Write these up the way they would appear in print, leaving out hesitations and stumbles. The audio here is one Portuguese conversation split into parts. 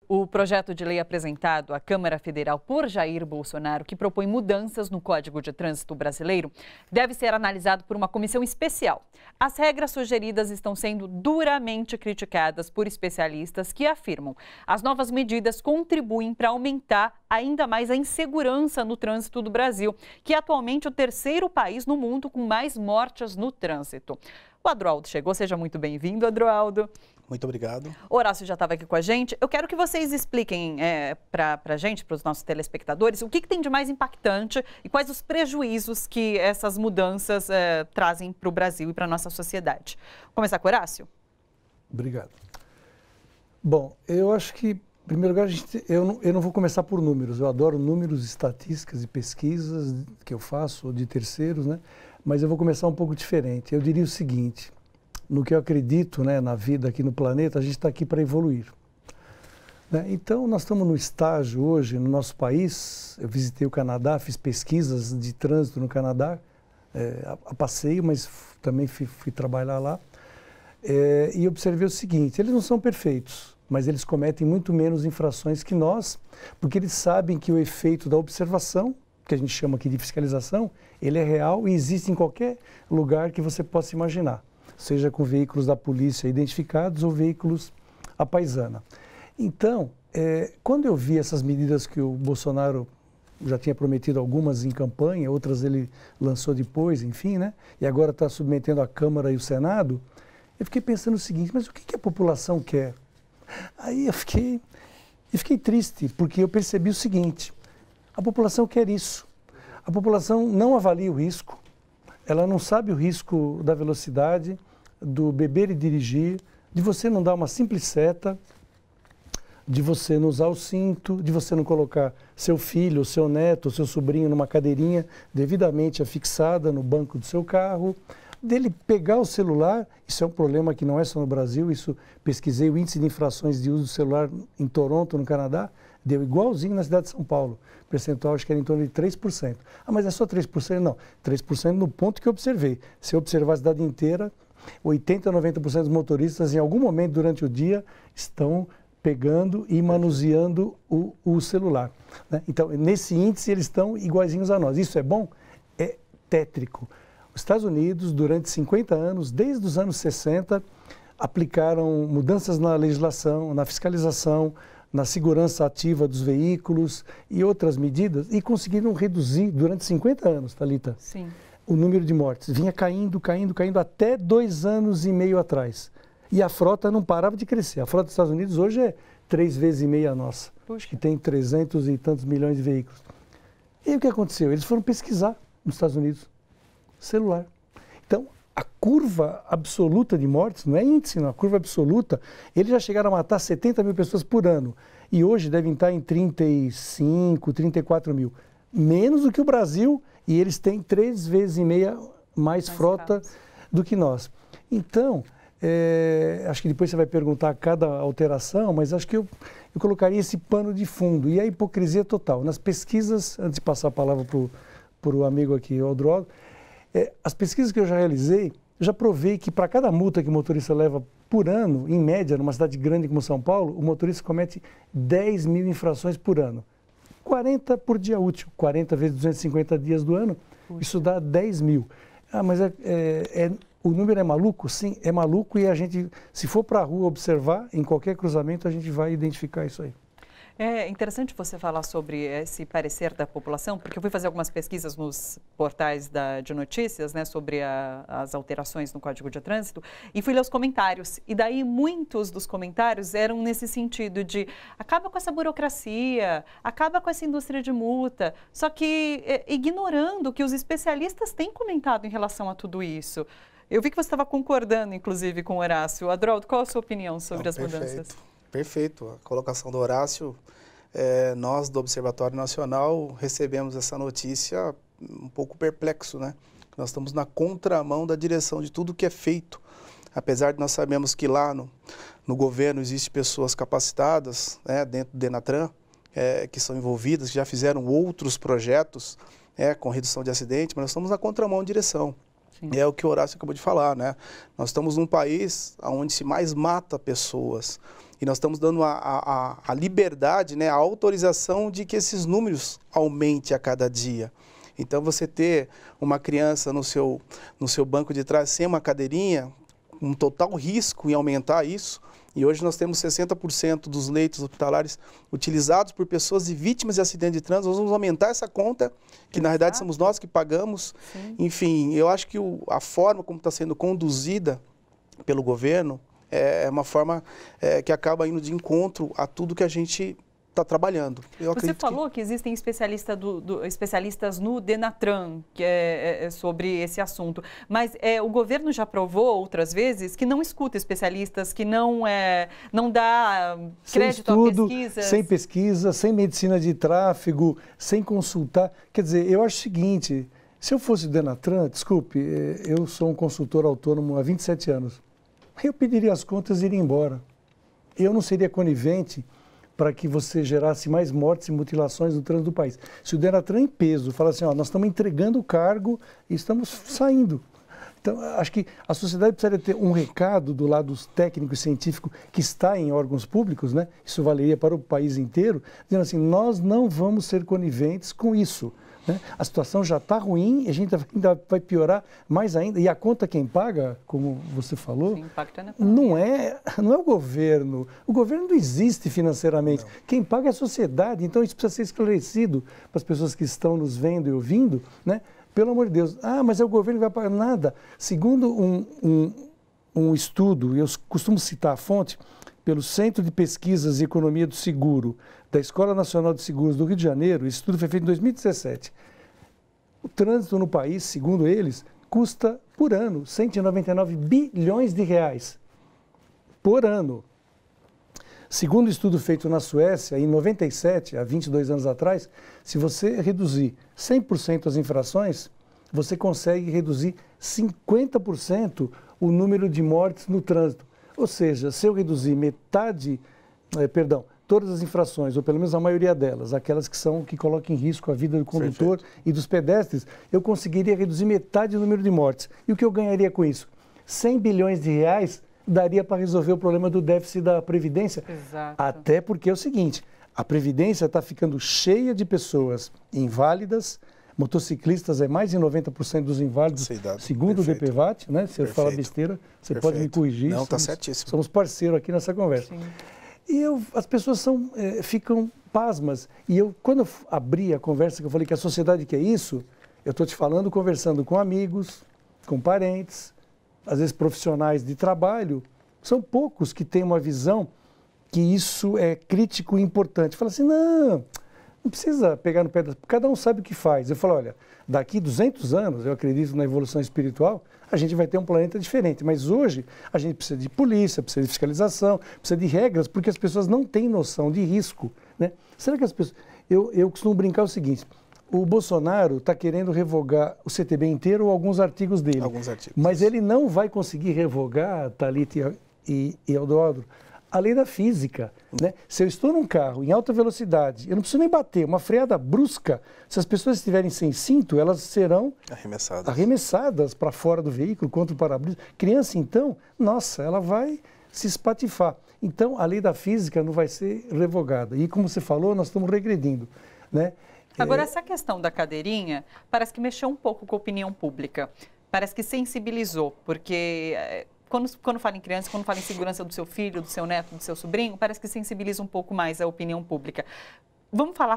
O projeto de lei apresentado à Câmara Federal por Jair Bolsonaro, que propõe mudanças no Código de Trânsito brasileiro, deve ser analisado por uma comissão especial. As regras sugeridas estão sendo duramente criticadas por especialistas que afirmam as novas medidas contribuem para aumentar ainda mais a insegurança no trânsito do Brasil, que é atualmente o terceiro país no mundo com mais mortes no trânsito. O Adroaldo chegou, seja muito bem-vindo, Adroaldo. Muito obrigado. O Horácio já estava aqui com a gente. Eu quero que vocês expliquem para a gente, para os nossos telespectadores, o que tem de mais impactante e quais os prejuízos que essas mudanças trazem para o Brasil e para a nossa sociedade. Vou começar com o Horácio? Obrigado. Bom, eu acho que, em primeiro lugar, eu não vou começar por números. Eu adoro números, estatísticas e pesquisas que eu faço, de terceiros, né? Mas eu vou começar um pouco diferente. Eu diria o seguinte: no que eu acredito, né, na vida aqui no planeta, a gente está aqui para evoluir. Né? Então, nós estamos no estágio hoje, no nosso país, eu visitei o Canadá, fiz pesquisas de trânsito no Canadá, a passeio, mas também fui trabalhar lá, e observei o seguinte: eles não são perfeitos, mas eles cometem muito menos infrações que nós, porque eles sabem que o efeito da observação, que a gente chama aqui de fiscalização, ele é real e existe em qualquer lugar que você possa imaginar, seja com veículos da polícia identificados ou veículos à paisana. Então, quando eu vi essas medidas que o Bolsonaro já tinha prometido, algumas em campanha, outras ele lançou depois, enfim, né? E agora está submetendo a Câmara e o Senado, eu fiquei pensando o seguinte: mas o que a população quer? Aí eu fiquei triste, porque eu percebi o seguinte: a população quer isso. A população não avalia o risco, ela não sabe o risco da velocidade, do beber e dirigir, de você não dar uma simples seta, de você não usar o cinto, de você não colocar seu filho, seu neto, seu sobrinho numa cadeirinha devidamente afixada no banco do seu carro, dele pegar o celular. Isso é um problema que não é só no Brasil, isso pesquisei, o índice de infrações de uso do celular em Toronto, no Canadá, deu igualzinho na cidade de São Paulo. O percentual acho que era em torno de 3%. Ah, mas é só 3%? Não, 3% no ponto que eu observei. Se eu observar a cidade inteira, 80% a 90% dos motoristas em algum momento durante o dia estão pegando e manuseando o celular. Né? Então, nesse índice eles estão iguaizinhos a nós. Isso é bom? É tétrico. Os Estados Unidos, durante 50 anos, desde os anos 60, aplicaram mudanças na legislação, na fiscalização, na segurança ativa dos veículos e outras medidas, e conseguiram reduzir durante 50 anos, Thalita, Sim, o número de mortes. Vinha caindo até 2 anos e meio atrás. E a frota não parava de crescer. A frota dos Estados Unidos hoje é 3 vezes e meia a nossa, Puxa. que tem 300 e tantos milhões de veículos. E o que aconteceu? Eles foram pesquisar nos Estados Unidos celular. Então, a curva absoluta de mortes, não é índice, não, a curva absoluta, eles já chegaram a matar 70 mil pessoas por ano. E hoje devem estar em 35, 34 mil. Menos do que o Brasil, e eles têm 3 vezes e meia mais frota do que nós. Então, acho que depois você vai perguntar cada alteração, mas acho que eu colocaria esse pano de fundo. E a hipocrisia total. Nas pesquisas, antes de passar a palavra para o amigo aqui, o Adroaldo, as pesquisas que eu já realizei, eu já provei que para cada multa que o motorista leva por ano, em média, numa cidade grande como São Paulo, o motorista comete 10 mil infrações por ano. 40 por dia útil, 40 vezes 250 dias do ano, isso dá 10 mil. Ah, mas o número é maluco? Sim, é maluco, e a gente, se for para a rua observar, em qualquer cruzamento, a gente vai identificar isso aí. É interessante você falar sobre esse parecer da população, porque eu fui fazer algumas pesquisas nos portais de notícias, né, sobre as alterações no Código de Trânsito, e fui ler os comentários. E daí muitos dos comentários eram nesse sentido de acaba com essa burocracia, acaba com essa indústria de multa, só que ignorando o que os especialistas têm comentado em relação a tudo isso. Eu vi que você estava concordando, inclusive, com o Horácio. Adroaldo, qual a sua opinião sobre as mudanças? Perfeito. A colocação do Horácio, nós do Observatório Nacional recebemos essa notícia um pouco perplexo, né? Nós estamos na contramão da direção de tudo que é feito. Apesar de nós sabemos que lá no governo existem pessoas capacitadas, né, dentro do Denatran, que são envolvidas, que já fizeram outros projetos com redução de acidentes, mas nós estamos na contramão de direção. Sim. É o que o Horácio acabou de falar, né? Nós estamos num país onde se mais mata pessoas. E nós estamos dando a liberdade, né, a autorização de que esses números aumentem a cada dia. Então, você ter uma criança no seu banco de trás sem uma cadeirinha, um total risco em aumentar isso. E hoje nós temos 60% dos leitos hospitalares utilizados por pessoas e vítimas de acidente de trânsito. Nós vamos aumentar essa conta, que na realidade somos nós que pagamos. Sim. Enfim, eu acho que a forma como está sendo conduzida pelo governo é uma forma que acaba indo de encontro a tudo que a gente está trabalhando. Você falou que existem especialistas no Denatran que é sobre esse assunto, mas o governo já provou outras vezes que não escuta especialistas, que não dá crédito a pesquisas. Sem pesquisa, sem medicina de tráfego, sem consultar. Quer dizer, eu acho o seguinte, se eu fosse o Denatran, desculpe, eu sou um consultor autônomo há 27 anos, eu pediria as contas e iria embora. Eu não seria conivente para que você gerasse mais mortes e mutilações no trânsito do país. Se o Denatran em peso fala assim, ó, nós estamos entregando o cargo e estamos saindo. Então, acho que a sociedade precisaria ter um recado do lado técnico e científico que está em órgãos públicos, né? Isso valeria para o país inteiro, dizendo assim, nós não vamos ser coniventes com isso. Né? A situação já está ruim e a gente ainda vai piorar mais ainda. E a conta quem paga, como você falou, sim, não é o governo. O governo não existe financeiramente. Não. Quem paga é a sociedade. Então isso precisa ser esclarecido para as pessoas que estão nos vendo e ouvindo. Né? Pelo amor de Deus. Ah, mas é o governo que vai pagar nada. Segundo um estudo, eu costumo citar a fonte, pelo Centro de Pesquisas e Economia do Seguro, da Escola Nacional de Seguros do Rio de Janeiro, esse estudo foi feito em 2017. O trânsito no país, segundo eles, custa por ano 199 bilhões de reais. Por ano. Segundo o estudo feito na Suécia, em 97, há 22 anos atrás, se você reduzir 100% as infrações, você consegue reduzir 50% o número de mortes no trânsito. Ou seja, se eu reduzir todas as infrações, ou pelo menos a maioria delas, aquelas que colocam em risco a vida do condutor e dos pedestres, eu conseguiria reduzir metade do número de mortes. E o que eu ganharia com isso? 100 bilhões de reais daria para resolver o problema do déficit da Previdência. Exato. Até porque é o seguinte, a Previdência está ficando cheia de pessoas inválidas, motociclistas é mais de 90% dos inválidos, segundo o DPVAT, né? Se eu falar besteira, você pode me corrigir. Não, está certíssimo. Somos parceiros aqui nessa conversa. Sim. E as pessoas ficam pasmas. E quando eu abri a conversa, que eu falei que a sociedade quer isso, eu estou te falando, conversando com amigos, com parentes, às vezes profissionais de trabalho, são poucos que têm uma visão que isso é crítico e importante. Fala assim, não precisa pegar no pé cada um sabe o que faz. Eu falo, olha, daqui 200 anos, eu acredito na evolução espiritual, a gente vai ter um planeta diferente. Mas hoje a gente precisa de polícia, precisa de fiscalização, precisa de regras, porque as pessoas não têm noção de risco. Né? Será que as pessoas... Eu costumo brincar o seguinte, o Bolsonaro está querendo revogar o CTB inteiro ou alguns artigos dele. Alguns artigos. Mas ele não vai conseguir revogar, Thalita e Eudoro, a lei da física. Né? Se eu estou num carro em alta velocidade, eu não preciso nem bater, uma freada brusca, se as pessoas estiverem sem cinto, elas serão arremessadas para fora do veículo, contra o para-brisa. Criança, então, nossa, ela vai se espatifar. Então, a lei da física não vai ser revogada. E, como você falou, nós estamos regredindo. Né? Agora, essa questão da cadeirinha parece que mexeu um pouco com a opinião pública. Parece que sensibilizou, porque... Quando fala em criança, quando fala em segurança do seu filho, do seu neto, do seu sobrinho, parece que sensibiliza um pouco mais a opinião pública. Vamos falar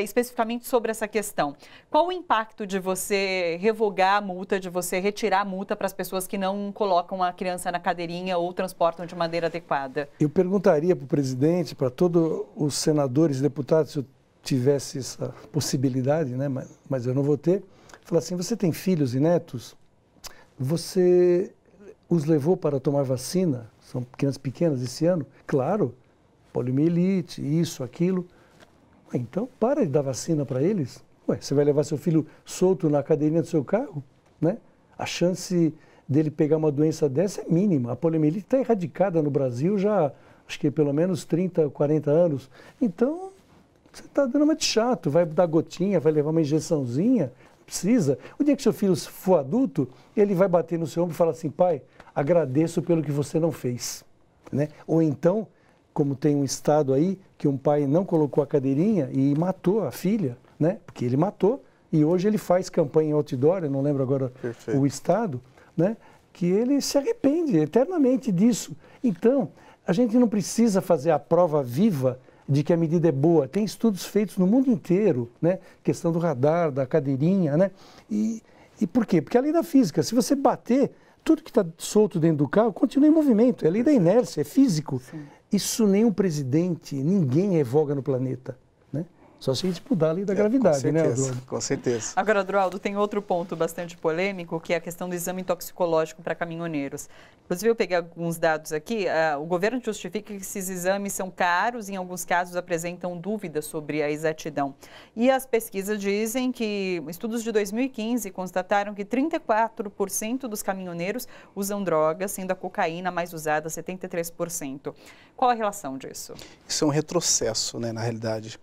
especificamente sobre essa questão. Qual o impacto de você revogar a multa, de você retirar a multa para as pessoas que não colocam a criança na cadeirinha ou transportam de maneira adequada? Eu perguntaria para o presidente, para todos os senadores e deputados, se eu tivesse essa possibilidade, né? Mas eu não vou ter, falar assim, você tem filhos e netos? Você... os levou para tomar vacina, são crianças pequenas esse ano, claro, poliomielite, isso, aquilo. Então, para de dar vacina para eles. Você vai levar seu filho solto na cadeirinha do seu carro? Né? A chance dele pegar uma doença dessa é mínima. A poliomielite está erradicada no Brasil já, acho que pelo menos 30, 40 anos. Então, você está dando uma de chato, vai dar gotinha, vai levar uma injeçãozinha. Precisa. O dia que seu filho for adulto, ele vai bater no seu ombro e falar assim, pai, agradeço pelo que você não fez. Né? Ou então, como tem um estado aí que um pai não colocou a cadeirinha e matou a filha, né? Porque ele matou e hoje ele faz campanha em outdoor, eu não lembro agora o estado, né? Que ele se arrepende eternamente disso. Então, a gente não precisa fazer a prova viva de que a medida é boa. Tem estudos feitos no mundo inteiro, né? Questão do radar, da cadeirinha, né? E por quê? Porque é a lei da física. Se você bater, tudo que está solto dentro do carro continua em movimento. É a lei da inércia, é físico. Sim. Isso nenhum presidente, ninguém revoga no planeta, né? Só se a gente mudar a lei da gravidade, com certeza, né, Adroaldo? Com certeza. Agora, Adroaldo, tem outro ponto bastante polêmico, que é a questão do exame toxicológico para caminhoneiros. Inclusive, eu peguei alguns dados aqui. O governo justifica que esses exames são caros e, em alguns casos, apresentam dúvidas sobre a exatidão. E as pesquisas dizem que estudos de 2015 constataram que 34% dos caminhoneiros usam drogas, sendo a cocaína mais usada, 73%. Qual a relação disso? Isso é um retrocesso, né, na realidade.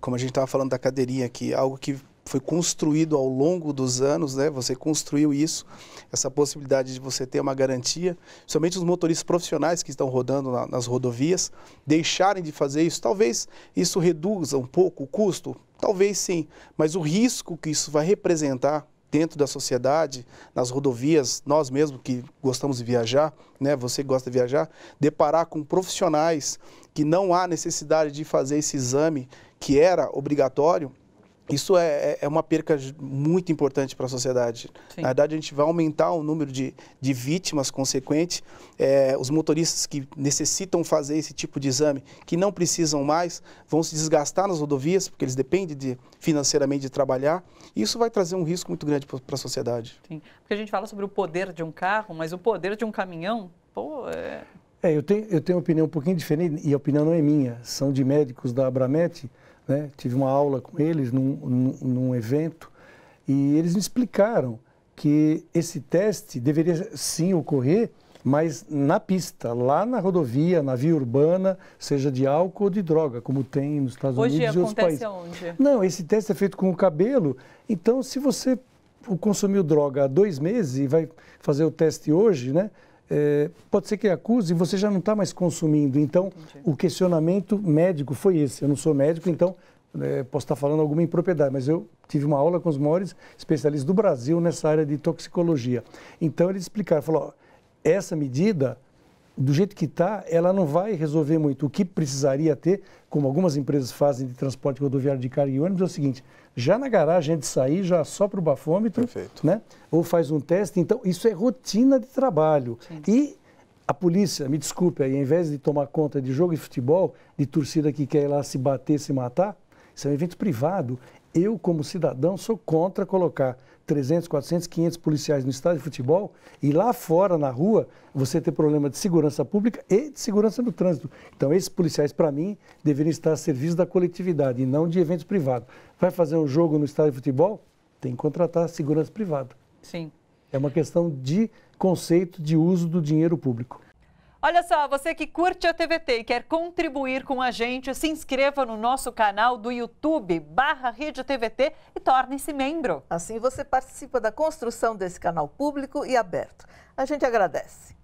Como a gente estava falando da cadeirinha aqui, algo que foi construído ao longo dos anos, né? Você construiu isso, essa possibilidade de você ter uma garantia, somente os motoristas profissionais que estão rodando nas rodovias, deixarem de fazer isso. Talvez isso reduza um pouco o custo, talvez sim, mas o risco que isso vai representar dentro da sociedade, nas rodovias, nós mesmos que gostamos de viajar, né? Você que gosta de viajar, deparar com profissionais que não há necessidade de fazer esse exame que era obrigatório, isso é uma perca muito importante para a sociedade. Sim. Na verdade, a gente vai aumentar o número de vítimas consequentes. Os motoristas que necessitam fazer esse tipo de exame, que não precisam mais, vão se desgastar nas rodovias, porque eles dependem financeiramente de trabalhar. E isso vai trazer um risco muito grande para a sociedade. Sim, porque a gente fala sobre o poder de um carro, mas o poder de um caminhão, eu tenho uma opinião um pouquinho diferente, e a opinião não é minha, são de médicos da Abramet, né? Tive uma aula com eles num evento e eles me explicaram que esse teste deveria sim ocorrer, mas na pista, lá na rodovia, na via urbana, seja de álcool ou de droga, como tem nos Estados Unidos e outros países. Hoje acontece onde? Não, esse teste é feito com o cabelo, então se você consumiu droga há 2 meses e vai fazer o teste hoje, né? Pode ser que acuse e você já não está mais consumindo. Então, o questionamento médico foi esse. Eu não sou médico, então posso estar falando alguma impropriedade, mas eu tive uma aula com os maiores especialistas do Brasil nessa área de toxicologia. Então, eles explicaram, falaram, essa medida, do jeito que está, ela não vai resolver muito. O que precisaria ter, como algumas empresas fazem de transporte rodoviário de carga e ônibus, é o seguinte, já na garagem, antes de sair, já sopra o bafômetro, né? Ou faz um teste. Então, isso é rotina de trabalho. Sim. E a polícia, me desculpe, aí, ao invés de tomar conta de jogo de futebol, de torcida que quer ir lá se bater, se matar, isso é um evento privado. Eu, como cidadão, sou contra colocar 300, 400, 500 policiais no estádio de futebol e lá fora, na rua, você ter problema de segurança pública e de segurança no trânsito. Então, esses policiais, para mim, deveriam estar a serviço da coletividade e não de eventos privados. Vai fazer um jogo no estádio de futebol? Tem que contratar segurança privada. Sim. É uma questão de conceito de uso do dinheiro público. Olha só, você que curte a TVT e quer contribuir com a gente, se inscreva no nosso canal do YouTube, /Rede TVT e torne-se membro. Assim você participa da construção desse canal público e aberto. A gente agradece.